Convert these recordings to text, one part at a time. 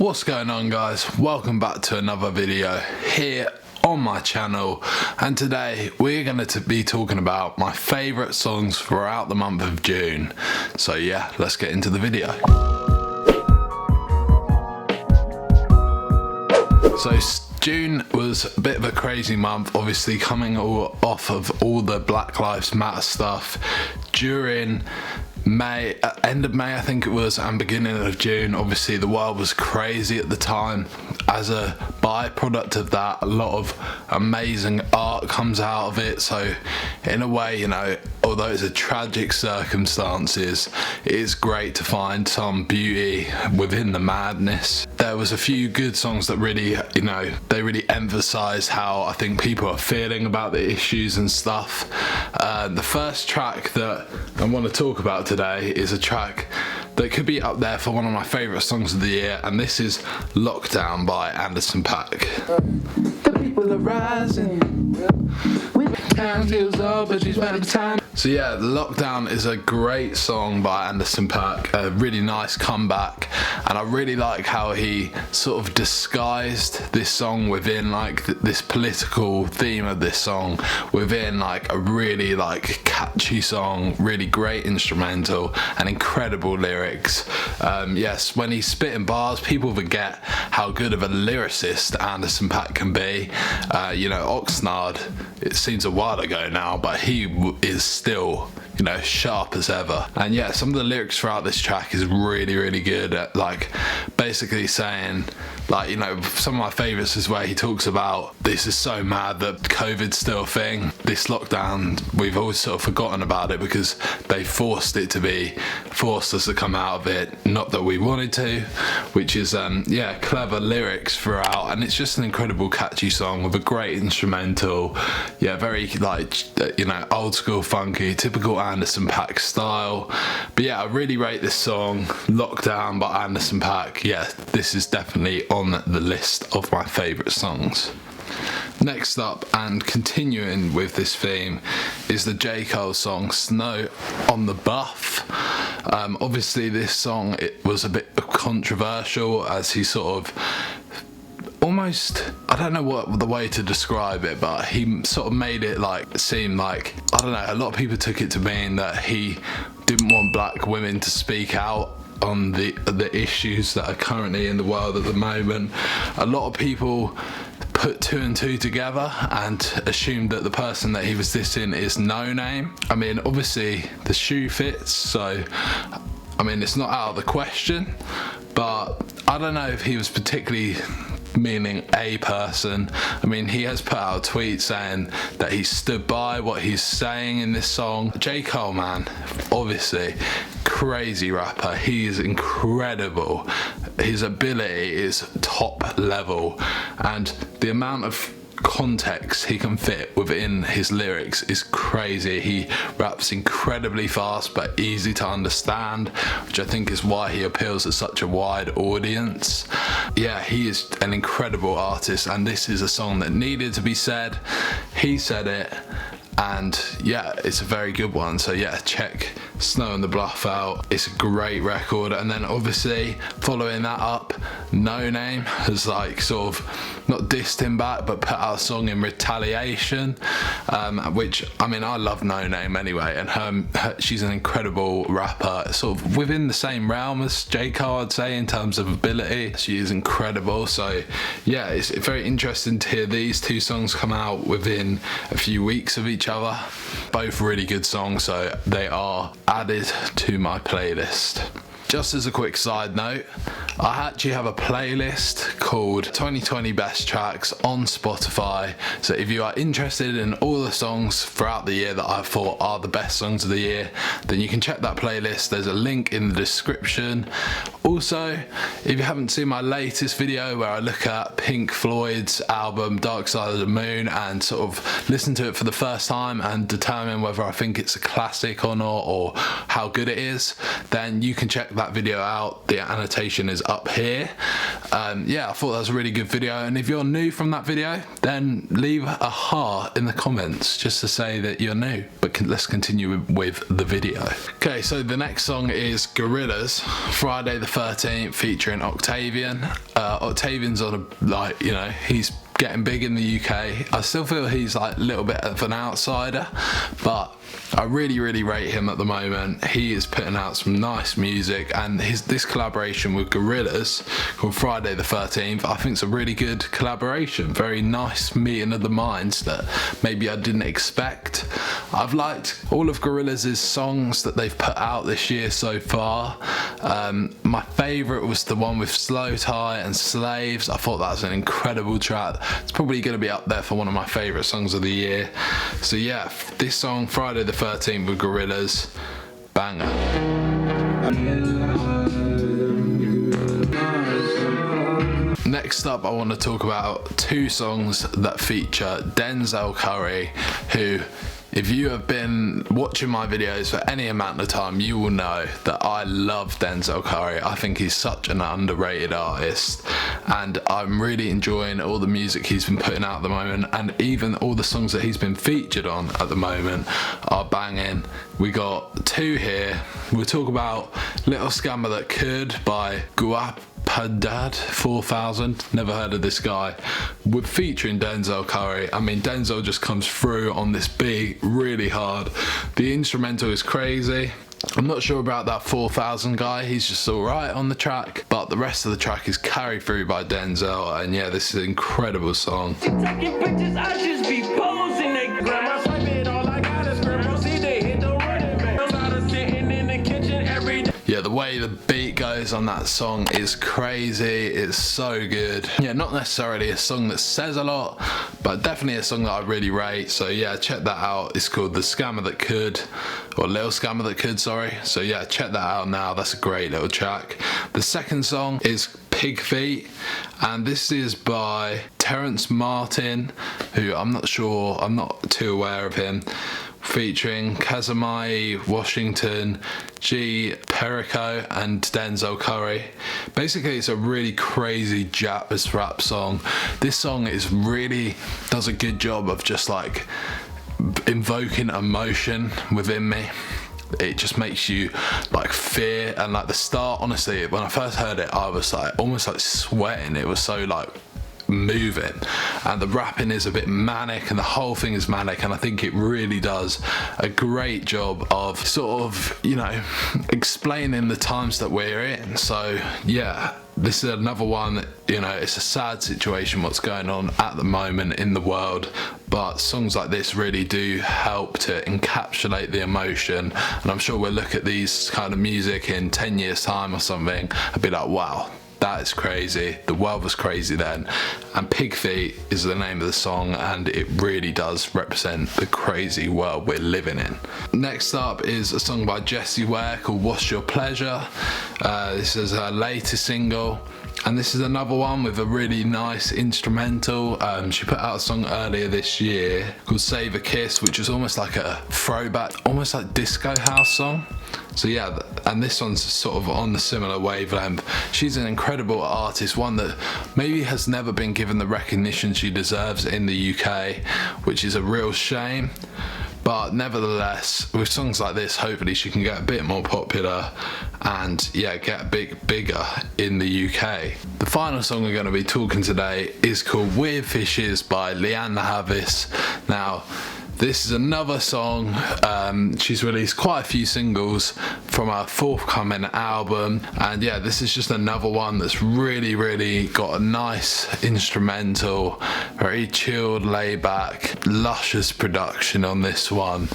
What's going on, guys? Welcome back to another video here on my channel, and today we're going to be talking about my favourite songs throughout the month of June. So yeah, let's get into the video. So June was a bit of a crazy month, obviously coming off of all the Black Lives Matter stuff during May, end of May I think it was, and beginning of June. Obviously the world was crazy at the time. As a byproduct of that, a lot of amazing art comes out of it. So in a way, you know, although it's a tragic circumstances, it is great to find some beauty within the madness. There was a few good songs that really, you know, they really emphasize how I think people are feeling about the issues and stuff. The first track that I want to talk about today is a track that could be up there for one of my favourite songs of the year, and this is Lockdown by Paak. The people are rising. So yeah, Lockdown is a great song by Paak, a really nice comeback, and I really like how he sort of disguised this song within like this political theme of this song within like a really like catchy song, really great instrumental and incredible lyrics. Yes, when he's spitting bars, people forget how good of a lyricist Paak can be. You know, Oxnard, it seems a while ago now, but he is still, you know, sharp as ever. And yeah, some of the lyrics throughout this track is really good at like basically saying, like, you know, some of my favourites is where he talks about this is so mad that COVID's still a thing. This lockdown, we've always sort of forgotten about it because they forced us to come out of it, not that we wanted to, which is yeah, clever lyrics throughout, and it's just an incredible catchy song with a great instrumental. Yeah, very like, you know, old school funky, typical Paak style. But yeah, I really rate this song, Lockdown by Paak. Yeah, this is definitely on the list of my favourite songs. Next up, and continuing with this theme, is the J. Cole song Snow on the Buff. Obviously this song, it was a bit controversial as he sort of almost, I don't know what the way to describe it, but he sort of made it like seem like, I don't know, a lot of people took it to mean that he didn't want black women to speak out on the issues that are currently in the world at the moment. A lot of people put two and two together and assumed that the person that he was dissing is No Name. I mean, obviously the shoe fits, so I mean, it's not out of the question, but I don't know if he was particularly meaning a person. I mean, he has put out a tweet saying that he stood by what he's saying in this song. J. Cole, man, obviously crazy rapper. He is incredible. His ability is top level, and the amount of context he can fit within his lyrics is crazy. He raps incredibly fast but easy to understand, which I think is why he appeals to such a wide audience. Yeah, he is an incredible artist, and this is a song that needed to be said. He said it, and yeah, it's a very good one. So yeah, check Snow on the Bluff out. It's a great record. And then obviously following that up, No Name has like sort of not dissed him back but put out a song in retaliation, which, I mean, I love No Name anyway, and she's an incredible rapper, sort of within the same realm as J. Cole, I'd say, in terms of ability. She is incredible. So yeah, it's very interesting to hear these two songs come out within a few weeks of each other. Both really good songs, so they are added to my playlist. Just as a quick side note, I actually have a playlist called 2020 Best Tracks on Spotify. So if you are interested in all the songs throughout the year that I thought are the best songs of the year, then you can check that playlist. There's a link in the description. Also, if you haven't seen my latest video where I look at Pink Floyd's album Dark Side of the Moon and sort of listen to it for the first time and determine whether I think it's a classic or not, or how good it is, then you can check that video out. The annotation is up here. yeah, I thought that was a really good video, and if you're new from that video, then leave a heart in the comments just to say that you're new. But let's continue with the video. Okay, so the next song is Gorillaz, Friday the 13th, featuring Octavian. Octavian's on a, like, you know, he's getting big in the UK. I still feel he's like a little bit of an outsider, but I really rate him at the moment. He is putting out some nice music, and this collaboration with Gorillaz called Friday the 13th, I think it's a really good collaboration. Very nice meeting of the minds that maybe I didn't expect. I've liked all of Gorillaz' songs that they've put out this year so far. My favourite was the one with Slow Tie and Slaves. I thought that was an incredible track. It's probably going to be up there for one of my favourite songs of the year. So yeah, this song, Friday the 13th with Gorillaz, banger. Next up, I want to talk about two songs that feature Denzel Curry, who, if you have been watching my videos for any amount of time, you will know that I love Denzel Curry. I think he's such an underrated artist, and I'm really enjoying all the music he's been putting out at the moment, and even all the songs that he's been featured on at the moment are banging. We got two here. We'll talk about Little Scammer That Could by Padad 4000, never heard of this guy, with featuring Denzel Curry. I mean, Denzel just comes through on this beat really hard. The instrumental is crazy. I'm not sure about that 4000 guy, he's just alright on the track, but the rest of the track is carried through by Denzel, and yeah, this is an incredible song. Taking pictures, I just be posing. They grandma swiping, all I got is grandma see they hit the running man. I'm not sitting in the kitchen every day. Yeah, the way the beat goes on that song is crazy. It's so good. Yeah, not necessarily a song that says a lot, but definitely a song that I really rate. So yeah, check that out. It's called The Scammer That Could, or Little Scammer That Could, sorry. So yeah, check that out now. That's a great little track. The second song is Pig Feet, and this is by Terence Martin, who I'm not too aware of him, featuring Kazamai Washington, G Perico, and Denzel Curry. Basically, it's a really crazy jazz rap song. This song does a good job of just like invoking emotion within me. It just makes you like fear, and like the start, honestly, when I first heard it, I was like almost like sweating. It was so like moving, and the rapping is a bit manic, and the whole thing is manic, and I think it really does a great job of sort of, you know, explaining the times that we're in. So yeah, this is another one that, you know, it's a sad situation what's going on at the moment in the world, but songs like this really do help to encapsulate the emotion, and I'm sure we'll look at these kind of music in 10 years time or something and be like, wow, that is crazy. The world was crazy then. And Pig Feet is the name of the song, and it really does represent the crazy world we're living in. Next up is a song by Jessie Ware called What's Your Pleasure. This is her latest single, and this is another one with a really nice instrumental. She put out a song earlier this year called Save a Kiss, which is almost like a throwback, almost like disco house song. So yeah, and this one's sort of on the similar wavelength. She's an incredible artist, one that maybe has never been given the recognition she deserves in the UK, which is a real shame. But nevertheless, with songs like this, hopefully she can get a bit more popular and yeah, get a bit bigger in the UK. The final song we're going to be talking today is called Weird Fishes by Lianne La Havas. Now, this is another song. She's released quite a few singles from her forthcoming album, and yeah, this is just another one that's really got a nice instrumental, very chilled, laid back, luscious production on this one.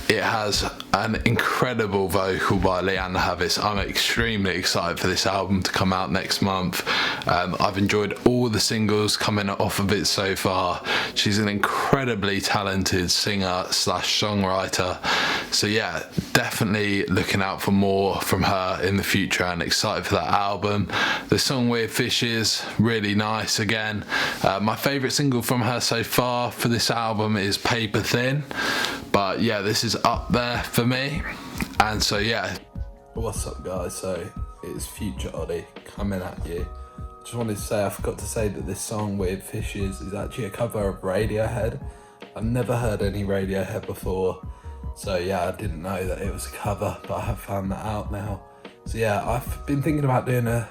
It has an incredible vocal by Lianne La Havas. I'm extremely excited for this album to come out next month. I've enjoyed all the singles coming off of it so far. She's an incredibly talented singer slash songwriter. So yeah, definitely looking out for more from her in the future, and excited for that album. The song Weird Fishes, really nice again. My favourite single from her so far for this album is Paper Thin. But yeah, this is up there for me. And so yeah. What's up guys, so it's future Ollie coming at you. Just wanted to say, I forgot to say that this song Weird Fishes is actually a cover of Radiohead. I've never heard any Radiohead before, so yeah, I didn't know that it was a cover, but I have found that out now. So yeah, I've been thinking about doing a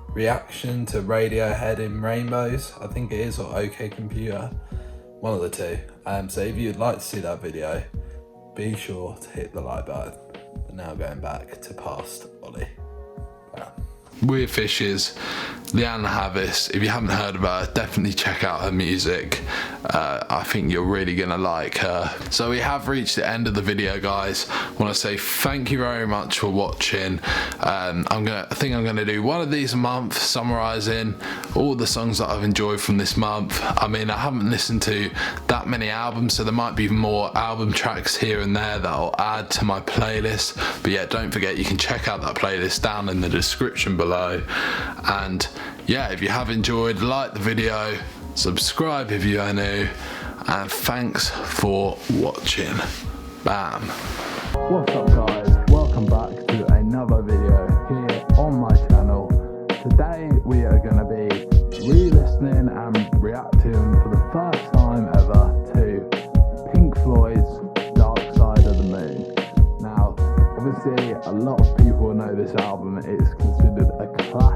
reaction to Radiohead in Rainbows, I think it is, or OK Computer, one of the two. So if you'd like to see that video, be sure to hit the like button. But now going back to past Ollie. Bam. Weird Fishes, Lianne La Havas. If you haven't heard about her, definitely check out her music. I think you're really gonna like her. So we have reached the end of the video, guys. I want to say thank you very much for watching. I think I'm gonna do one of these a month, summarizing all the songs that I've enjoyed from this month. I mean, I haven't listened to that many albums, so there might be more album tracks here and there that I'll add to my playlist. But yeah, don't forget, you can check out that playlist down in the description below. And yeah, if you have enjoyed, like the video, subscribe if you are new, and thanks for watching. Bam. What's up, guys? Welcome back to another video here on my channel. Today we are going to be re-listening and reacting for the first time ever to Pink Floyd's Dark Side of the Moon. Now, obviously a lot of people know this album. It's considered a classic